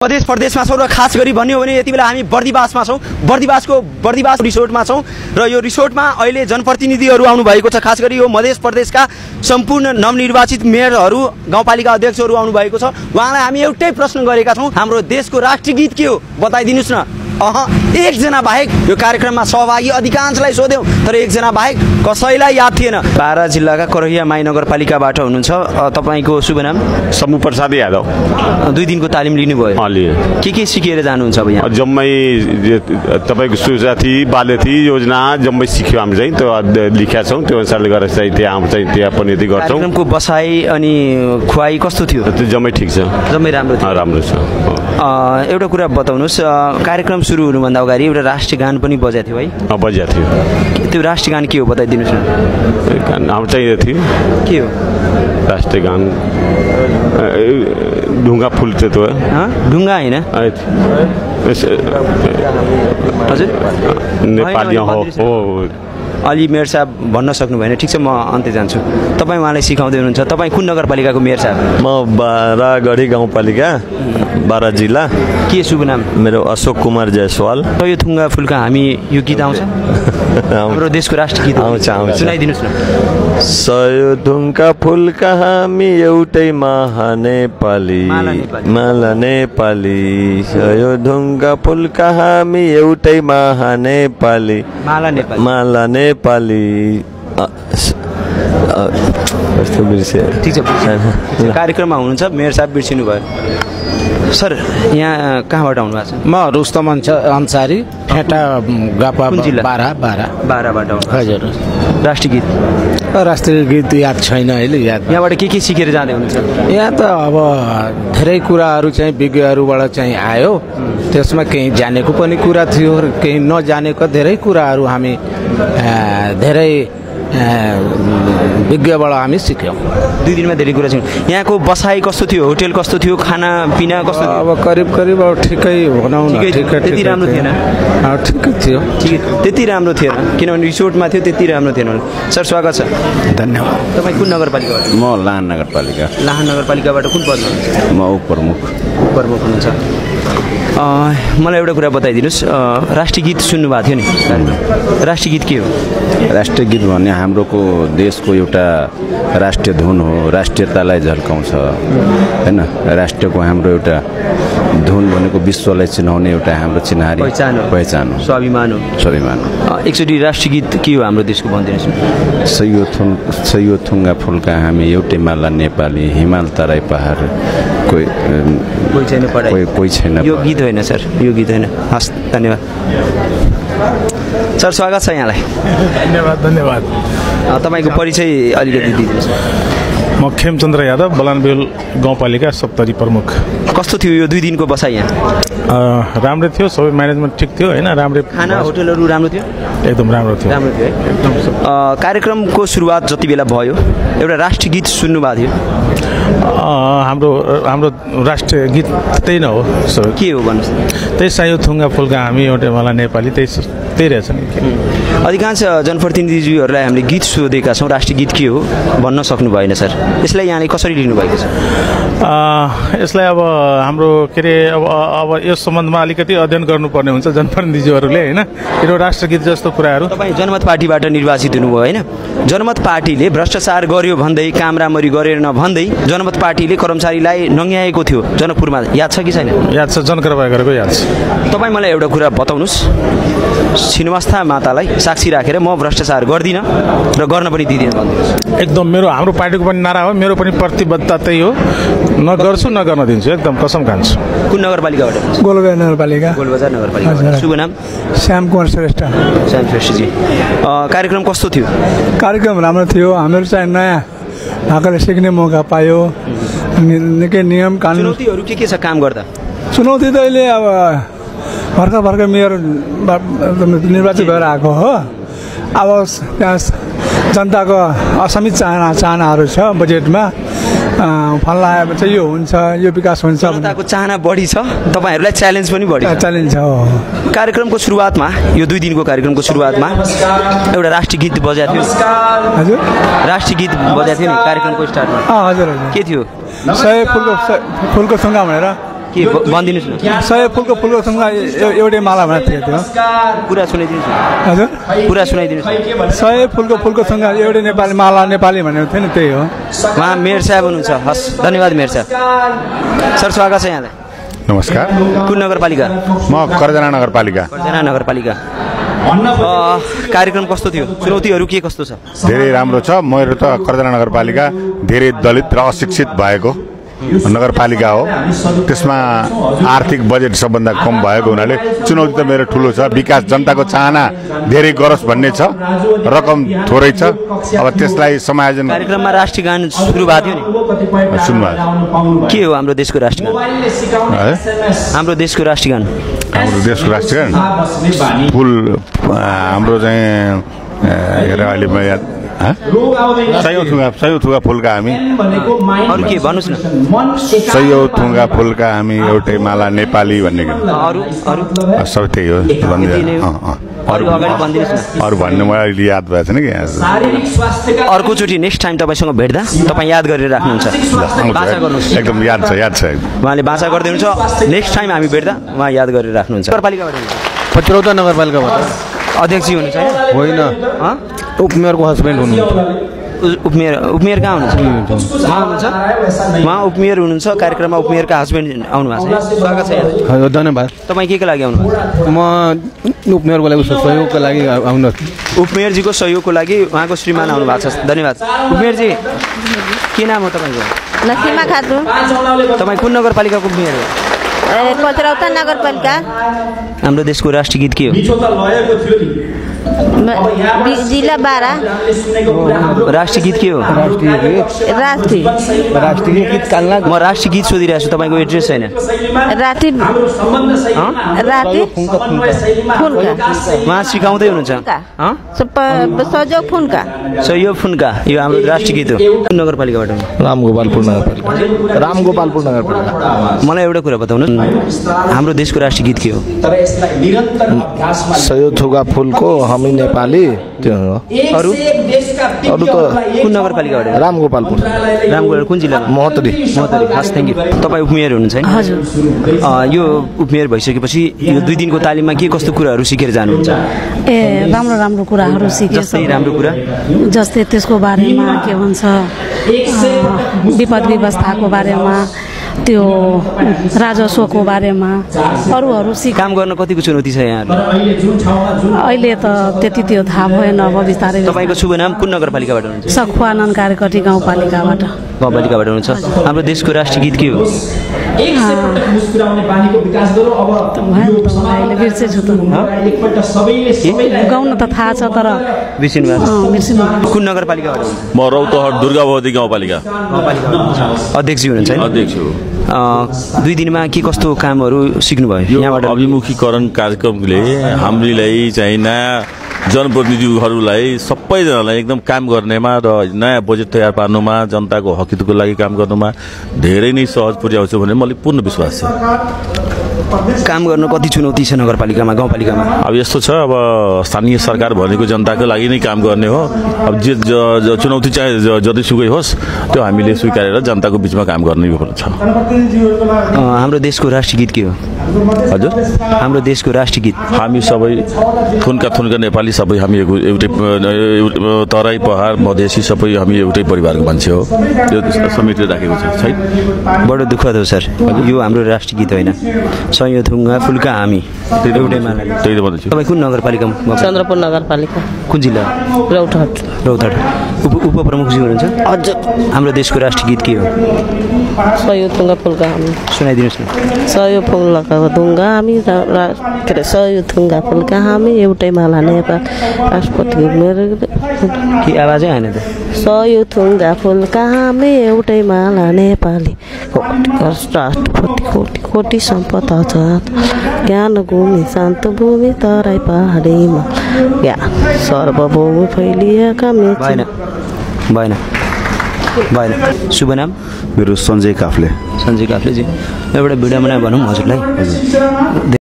मध्य प्रदेशमा छौँ र खास गरी भन्यो भने यति बेला हामी बर्दिवासमा छौँ। बर्दिवास रिसोर्टमा छौँ र यो रिसोर्टमा अहिले जनप्रतिनिधिहरू आउनु भएको छ। खास गरी यो मध्य प्रदेशका सम्पूर्ण नवनिर्वाचित मेयरहरू, गाउँपालिका अध्यक्षहरू आउनु भएको छ। उहाँलाई हामी एउटै प्रश्न गरेका छौँ, हाम्रो देशको राष्ट्रिय गीत के हो बताइदिनुहोस् न। एकजना बाहेक यो कार्यक्रममा सहभागी अधिकांशलाई सोध्यौँ, तर एकजना बाहेक कसैलाई याद थिएन। बारा जिल्लाका करहिया माई नगरपालिकाबाट हुनुहुन्छ, तपाईँको शुभ नाम? समूह प्रसाद यादव। 2 दिनको तालिम लिनुभयो? के सिकेर जानुहुन्छ अब यहाँ? जम्मै तपाईँको सुजाथी बाल्यथी योजना जम्मै सिक्यो हामी चाहिँ, त्यो लेखेका छौँ। त्यो अनुसारले गरेर चाहिँ त्यहाँ पनि यति गर्छौँ। कार्यक्रमको बसाइ अनि खुवाई कस्तो थियो? त्यो जम्मै ठिक छ, जम्मै राम्रो थियो। राम्रो छ। एउटा कुरा बताउनुहोस्, कार्यक्रम सुरु हुनुभन्दा अगाडि एउटा राष्ट्रिय गान पनि बजाएको थियो है? बजाएको थियो। त्यो राष्ट्रिय गान के हो बताइदिनुहोस् न। हाम्रो चाहिँ थियो के हो राष्ट्रिय गान? ढुङ्गा फुल थियो त्यो। ढुङ्गा होइन हजुर, नेपाली हो। अलि मेयर साहब भन्न सक्नु भएन? ठिक छ, म अन्त्य जान्छु। तपाईँ उहाँलाई सिकाउँदै हुनुहुन्छ। तपाईँ कुन नगरपालिकाको मेयर साहब? म बारागढी गाउँपालिका, बारा जिल्ला। के शुभ नाम? मेरो अशोक कुमार जायसवाल। यो थुङ्गा फुलका हामी यो गीत आउँछ? हाम्रो देशको राष्ट्रिय गीत आउँछ। सुनाइदिनुहोस् न। सयो थुङ्गा फुलका हामी एउटै महानेपाली, माला नेपाली। सयो थुङ्गा फुलका हामी एउटै महानेपाली, माला नेपाली। ठिक छ, कार्यक्रममा हुनुहुन्छ, मेयर साहब बिर्सिनु भयो। सर यहाँ कहाँबाट आउनु भएको छ? म रुस्तम अन्सारी, फेटा गापा, बाराबाट आउनु। हजुर। राष्ट्रिय गीत? राष्ट्रिय गीत याद छैन अहिले। यहाँबाट के सिकेर जाँदै हुनुहुन्छ? यहाँ त अब धेरै कुराहरू चाहिँ विज्ञहरूबाट चाहिँ आयो। त्यसमा केही जानेको पनि कुरा थियो, केही नजानेको धेरै कुराहरू हामी धेरै विज्ञबाट हामी सिक्यौँ। 2 दिनमा धेरै कुरा सिक्यौँ। यहाँको बसाइ कस्तो थियो? होटेल कस्तो थियो? खानापिना कस्तो थियो? अब करिब अब ठिकै भनौँ न। त्यति राम्रो थिएन? ठिकै थियो। त्यति राम्रो थिएन, किनभने रिसोर्टमा थियो, त्यति राम्रो थिएन। सर स्वागत छ। धन्यवाद। तपाईँ कुन नगरपालिकाबाट? म लाहान नगरपालिका। लाहान नगरपालिकाबाट कुन पदमा हुनुहुन्छ? म उपप्रमुख हुनुहुन्छ। मलाई एउटा कुरा बताइदिनुहोस्, राष्ट्रिय गीत सुन्नुभएको थियो नि? राष्ट्रिय गीत के हो? राष्ट्रिय गीत भन्ने हाम्रोको देशको एउटा राष्ट्रिय धुन हो, राष्ट्रियतालाई झल्काउँछ हैन। राष्ट्रको हाम्रो एउटा धुन भनेको विश्वलाई चिनाउने एउटा हाम्रो चिन्हारी, पहिचान हो, स्वाभिमान हो। एकचोटि राष्ट्रिय गीत के हो हाम्रो देशको भनिदिनुहोस्? सयो थुङ्गा फुलका हामी एउटै माला नेपाली, हिमाल तराई पहाड कोही छैन। यो गीत होइन सर, यो गीत होइन। हस्, धन्यवाद सर, स्वागत छ यहाँलाई। धन्यवाद। तपाईँको परिचय अलिकति दिनुहोस्। म खेमचन्द्र यादव, बलानबेल गाउँपालिका 70 प्रमुख। कस्तो थियो यो 2 दिनको बसाइ यहाँ? राम्रै थियो, सबै म्यानेजमेन्ट ठिक थियो होइन? राम्रै। खाना होटलहरू राम्रो थियो? एकदम राम्रो थियो। है। कार्यक्रमको सुरुवात जति बेला भयो एउटा राष्ट्रिय गीत सुन्नुभएको थियो? हाम्रो राष्ट्रिय गीत त्यही नै हो। के हो भन्नुहोस्? त्यही सयो थुङ्गा फुलका हामी एउटै माला नेपाली, त्यही रहेछ नि। अधिकांश जनप्रतिनिधिज्यूहरूलाई हामीले गीत सोधेका छौँ, राष्ट्रिय गीत के हो भन्न सक्नु भएन सर। यसलाई यहाँले कसरी लिनुभएको छ? यसलाई अब हाम्रो के अरे अब यस सम्बन्धमा अलिकति अध्ययन गर्नुपर्ने हुन्छ जनप्रतिनिधिज्यूहरूले होइन। यो राष्ट्रगीत जस्तो कुराहरू। तपाईँ जनमत पार्टीबाट निर्वाचित हुनुभयो होइन? जनमत पार्टीले भ्रष्टाचार गर्यो भन्दै, काम राम्ररी गरेन भन्दै जनमत पार्टीले कर्मचारीलाई नङ्ग्याएको थियो जनकपुरमा, याद छ कि छैन? याद छ, जनकरबार गरेको याद छ। तपाईँ मलाई एउटा कुरा बताउनुहोस्, छिन्नमस्ता मातालाई साक्षी राखेर म भ्रष्टाचार गर्दिनँ र गर्न पनि दिँदिनँ भन्दिनुहोस्। एकदम हाम्रो पार्टीको पनि नारा हो, मेरो पनि प्रतिबद्धता त्यही हो, नगर्छु नगर्न दिन्छु, एकदम कसम खान्छु। कुन नगरपालिकाबाट? गोलबजार नगरपालिका। गोलबजार नगरपालिका। शुभ नाम? श्याम कुमार श्रेष्ठ। श्याम श्रेष्ठजी, कार्यक्रम कस्तो थियो? कार्यक्रम राम्रो थियो। हामीहरू चाहिँ नयाँ भएकोले सिक्ने मौका पायो। निकै नियम कानुन। चुनौतीहरू के छ काम गर्दा? चुनौती त अहिले अब भर्खर मेयर निर्वाचित भएर आएको हो। अब त्यहाँ जनताको असीमित चाहनाहरू छ बजेटमा। फल्ला चाहिँ यो हुन्छ, यो विकास हुन्छ। जनताको चाहना बढी छ, तपाईँहरूलाई च्यालेन्ज पनि बढी छ। च्यालेन्ज हो। कार्यक्रमको सुरुवातमा, यो 2 दिनको कार्यक्रमको सुरुवातमा एउटा राष्ट्रिय गीत बजाएको थियो। हजुर, राष्ट्रिय गीत बजाएको थियो नि कार्यक्रमको स्टार्टमा? हजुर। के थियो? सय फुलको थुङ्गा भनेर। के भनिदिनुहोस् न 100 फुलको सँगै एउटै माला भनेको थियो त्यो पुरा सुनाइदिनुहोस् न हजुर पुरा सुनाइदिनुहोस् 100 फुलको सँगै एउटै नेपाली माला नेपाली भनेको थियो नि त्यही हो उहाँ मेयर साहब हुनुहुन्छ हस् धन्यवाद मेयर साहब सर स्वागत छ यहाँलाई नमस्कार कुन नगरपालिका म कर्जना नगरपालिका कार्यक्रम कस्तो थियो चुनौतीहरू के कस्तो छ धेरै राम्रो छ मेरो त कर्जना नगरपालिका धेरै दलित र अशिक्षित भएको नगरपालिका हो त्यसमा आर्थिक बजेट सबभन्दा कम भएको हुनाले चुनौती त मेरो ठुलो छ विकास जनताको चाहना धेरै गरोस् भन्ने छ रकम थोरै छ अब त्यसलाई समायोजन कार्यक्रममा राष्ट्रिय गान सुरु भएको थियो नि सुन्नु के हो हाम्रो देशको राष्ट्रिय गान हाम्रो देशको राष्ट्रिय गान हाम्रो देशको राष्ट्रिय गान फुल हाम्रो चाहिँ हेर अहिले म याद सयौं थुगा फुलका हामी अरु के भन्नुस् न सयौं थुगा फुलका हामी एउटै माला नेपाली भन्ने अरु सब त्यही हो अरू भन्ने मलाई अहिले याद भएको छैन कि अर्कोचोटि नेक्स्ट टाइम तपाईँसँग भेट्दा तपाईँ याद गरेर राख्नुहुन्छ एकदम याद छ उहाँले बाचा गर्दै हुनुहुन्छ नेक्स्ट टाइम हामी भेट्दा उहाँ याद गरेर राख्नुहुन्छ नगरपालिकाबाट पचरौता नगरपालिकाबाट अध्यक्ष हुनुहुन्छ होइन उपमेयरको हस्बेन्ड हुनुहुन्छ उपमेयर कहाँ हुनुहुन्छ उहाँ उपमेयर हुनुहुन्छ कार्यक्रममा उपमेयरका हस्बेन्ड आउनु भएको छ स्वागत छ हजुर धन्यवाद तपाईँ के लागि आउनु म उपमेयरको लागि सहयोगको लागि आउनु उपमेयरजीको सहयोगको लागि उहाँको श्रीमान आउनु भएको छ धन्यवाद उपमेयरजी के नाम हो तपाईँको लक्ष्मीमा खातुन तपाईँ कुन नगरपालिकाको उपमेयर हो पचरौता नगरपालिका हाम्रो देशको राष्ट्रिय गीत के हो जिल्ला 12 राष्ट्रिय गीत के हो राष्ट्रिय गीत काल्ला म राष्ट्रिय गीत सोधिरहेको छु तपाईँको एड्रेस छैन उहाँ सिकाउँदै हुनुहुन्छ सहयोग फुन्का यो हाम्रो राष्ट्रिय गीत हो कुन नगरपालिकाबाट रामगोपालपुर नगरपालिका मलाई एउटा कुरा बताउनु हाम्रो देशको राष्ट्रिय गीत के हो सहयोग थुगा फुलको हामी नेपाली त्यो हो अरू त कुन नगरपालिकाबाट रामगोपालपुर कुन जिल्लामा महतरी हस् थ्याङ्क यू तपाईँ उपमेयर हुनुहुन्छ है हजुर यो उपमेयर भइसकेपछि यो 2 दिनको तालिममा के कस्तो कुराहरू सिकेर जानुहुन्छ राम्रो कुराहरू सिके जस्तै राम्रो कुरा जस्तै त्यसको बारेमा के भन्छ विपद व्यवस्थाको बारेमा त्यो राजस्वको बारेमा अरूहरू काम गर्न कतिको चुनौती छ यहाँ अहिले त त्यति त्यो थाहा भएन अब बिस्तारै तपाईँको शुभ नाम कुन नगरपालिकाबाट हुनुहुन्छ सखुवानन्द कार्यकर्ती गाउँपालिकाबाट हुनुहुन्छ हाम्रो देशको राष्ट्रिय गीत के हो गाउन त थाहा छ तर कुन नगरपालिकाबाट म रौतहट दुर्गा भगवती गाउँपालिका अध्यक्ष हुनुहुन्छ अध्यक्ष हो 2 दिनमा के कस्तो कामहरू सिक्नुभयो यहाँबाट अभिमुखीकरण कार्यक्रमले हामीलाई चाहिँ नयाँ जनप्रतिनिधिहरूलाई सबैजनालाई एकदम काम गर्नेमा र नयाँ बजेट तयार पार्नुमा जनताको हकितको लागि काम गर्नुमा धेरै नै सहज पुर्याउँछ भन्ने मलाई पूर्ण विश्वास छ काम गर्न कति चुनौती छ नगरपालिकामा गाउँपालिकामा अब यस्तो छ अब स्थानीय सरकार भनेको जनताको लागि नै काम गर्ने हो अब जे चुनौती चाहिँ जतिसुकै होस् त्यो हामीले स्वीकारेर जनताको बिचमा काम गर्ने छ हाम्रो देशको राष्ट्रिय गीत के हो हजुर हाम्रो देशको राष्ट्रिय गीत हामी सबै थुनका नेपाली सबै हामी एउटै तराई पहाड मधेसी सबै हामी एउटै परिवारको मान्छे हो त्यो समेटेर राखेको छ बडो दुःखद हो सर यो हाम्रो राष्ट्रिय गीत होइन सयौं थुङ्गा फुलका हामी एउटै माला त्यही त भन्दैछु तपाईँ कुन नगरपालिकामा चन्द्रपुर नगरपालिका कुन जिल्ला रौतहट उपप्रमुखजी हुनुहुन्छ हजुर हाम्रो देशको राष्ट्रिय गीत के हो सयौं थुङ्गा फुलका हामी सुनाइदिनुहोस् न सयौं फुलका थुङ्गा हामी के अरे सयौं थुङ्गा फुलका हामी एउटै माला नेपाल राष्ट्रपति मेरो के आवाजै आएन त सयौं थुङ्गा फुलका हामी एउटै माला नेपाली राष्ट्रपति कोटी सम्पदा ज्ञान भूमि शान्त भूमि तराई पहाडीमा सर्वभूमि फैलिएका भएन शुभ नाम मेरो सञ्जय काफ्ले जी एउटा भिडियो बनाए भनौँ हजुरलाई